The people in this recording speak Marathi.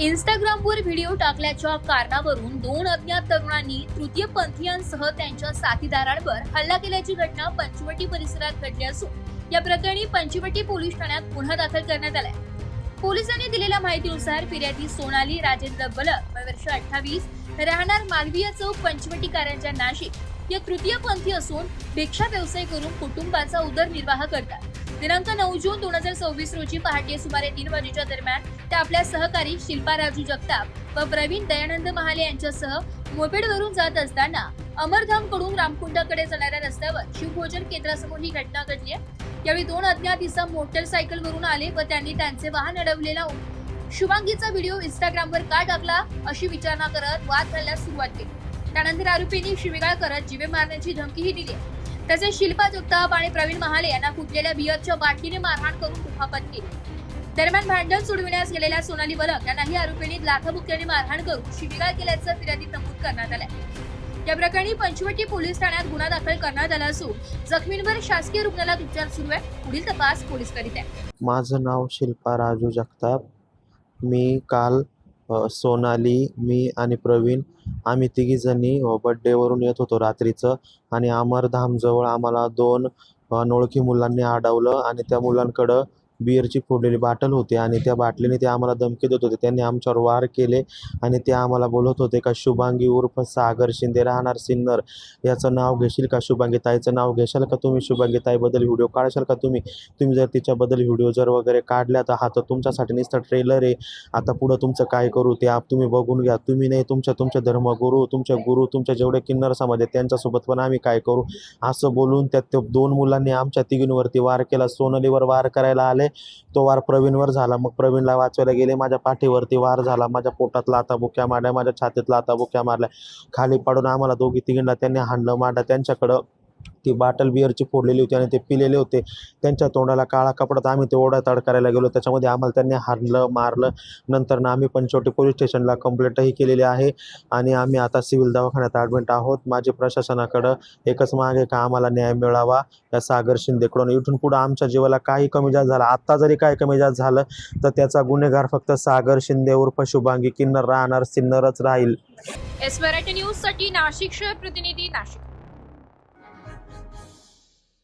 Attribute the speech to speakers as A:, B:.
A: इंस्टाग्रामवर व्हिडिओ टाकल्याच्या कारणावरून 2 अज्ञात तरुणांनी तृतीयपंथीयांसह त्यांच्या साथीदारांवर हल्ला केल्याची घटना पंचवटी परिसरात घडली असून या प्रकरणी पंचवटी पोलीस ठाण्यात गुन्हा दाखल करण्यात आलाय। पोलिसांनी दिलेल्या माहितीनुसार फिर्यादी सोनाली राजेंद्र बलक, वय वर्ष 28, राहणार मालवीय चौक, पंचवटी कारंजा, नाशिक या तृतीयपंथी असून भिक्षा व्यवसाय करून कुटुंबाचा उदरनिर्वाह करतात। दिनांक 9 जून 2024 रोजी पहाटे सुमारे 3 वाजेच्या दरम्यान ते आपल्या सहकारी शिल्पा राजू जगताप व प्रवीण दयानंद महाले यांच्यासह मोपेडवरून जात असताना अमरधाम कडून रामकुंडाकडे जाणाऱ्या रस्त्यावर शिवभोजन केंद्रासमोर ही घटना घडली आहे। यावेळी 2 अज्ञात इसम मोटरसायकलवरून आले व त्यांनी त्यांचे वाहन अडवलेला शुभांगीचा व्हिडिओ इंस्टाग्रामवर का टाकला अशी विचारणा करत वाद घालण्यास सुरुवात केली। त्यानंतर आरोपींनी शिवीगाळ करत जीवे मारण्याची धमकीही दिली। तसेच शिल्पा जगताप आणि प्रवीण महाले यांना फुटलेल्या बियरच्या बाटलीने मारहाण करून दुखापत केली। दरम्यान भांडण सोडविण्यास गेलेल्या सोनाली बलक यांनाही आरोपींनी लाथाबुक्क्याने मारहाण करून शिवीगाळ केल्याचं फिर्यादीत नमूद करण्यात आलंय। या प्रकरणी पंचवटी पोलीस ठाण्यात गुन्हा दाखल करण्यात आला असून जखमींवर शासकीय रुग्णालयात उपचार सुरू आहे। पुढील तपास पोलीस करीत आहेत।
B: माझं नाव शिल्पा राजू जगताप। मी काल सोनाली, मी आणि प्रवीण आम्ही तिघी जणी बड्डेवरून येत होतो रात्रीचं आणि अमरधामजवळ आम्हाला 2 अनोळखी मुलांनी अडवलं आणि त्या मुलांकडं बिअरची फोडलेली बाटल होती आणि त्या बाटलीने ते आम्हाला धमकी देत होते। त्यांनी आमच्यावर वार केले आणि ते आम्हाला बोलत होते का शुभांगी उर्फ सागर शिंदे, राहणार सिन्नर, याचं नाव घेशील का? शुभांगी ताईचं नाव घेशाल का तुम्ही? शुभांगी ताईबद्दल व्हिडिओ काढशाल का तुम्ही? जर तिच्याबद्दल व्हिडिओ जर वगैरे काढल्या तर हा तर तुमच्यासाठी नुसतं ट्रेलर आहे। आता पुढं तुमचं काय करू ते तुम्ही बघून घ्या। तुम्ही नाही, तुमचे धर्मगुरू, तुमच्या जेवढे किन्नर समाज आहेत त्यांच्यासोबत पण आम्ही काय करू, असं बोलून त्यात 2 मुलांनी आमच्या तिघींवरती वार केला। सोनालीवर वार करायला आले, तो वार प्रवीणवर झाला। मग प्रवीणला वाचवायला गेले, माझ्या पाठीवरती वार झाला, माझ्या पोटात लाथाबुक्क्या मारल्या, माझ्या छातीत लाथाबुक्क्या मारल्या, खाली पाडून आम्हाला दोघी तिघींना त्यांनी हाणलं मारलं। त्यांच्याकडं ती बाटल बिअरची फोडलेली होती आणि ते पिलेले होते। त्यांच्या तोंडाला काळा कपडात आम्ही ते ओढाताड करायला गेलो, त्याच्यामध्ये आम्हाला त्यांनी हाणलं मारलं। नंतर आम्ही पंचवटी पोलीस स्टेशनला कंप्लेंटही केलेली आहे आणि आम्ही आता सिव्हिल दवाखान्यात ॲडमिट आहोत। माझी प्रशासनाकडं एकच माग आहे का आम्हाला न्याय मिळावा या सागर शिंदेकडून। इथून पुढं आमच्या जीवाला काही कमी जास्त झालं, आत्ता जरी काही कमी जास्त झालं तर त्याचा गुन्हेगार फक्त सागर शिंदे उर्फ शुभांगी किन्नर, राहणार सिन्नरच राहील।
A: एस मराठी न्यूज साठी नाशिक शहर प्रतिनिधी, नाशिक।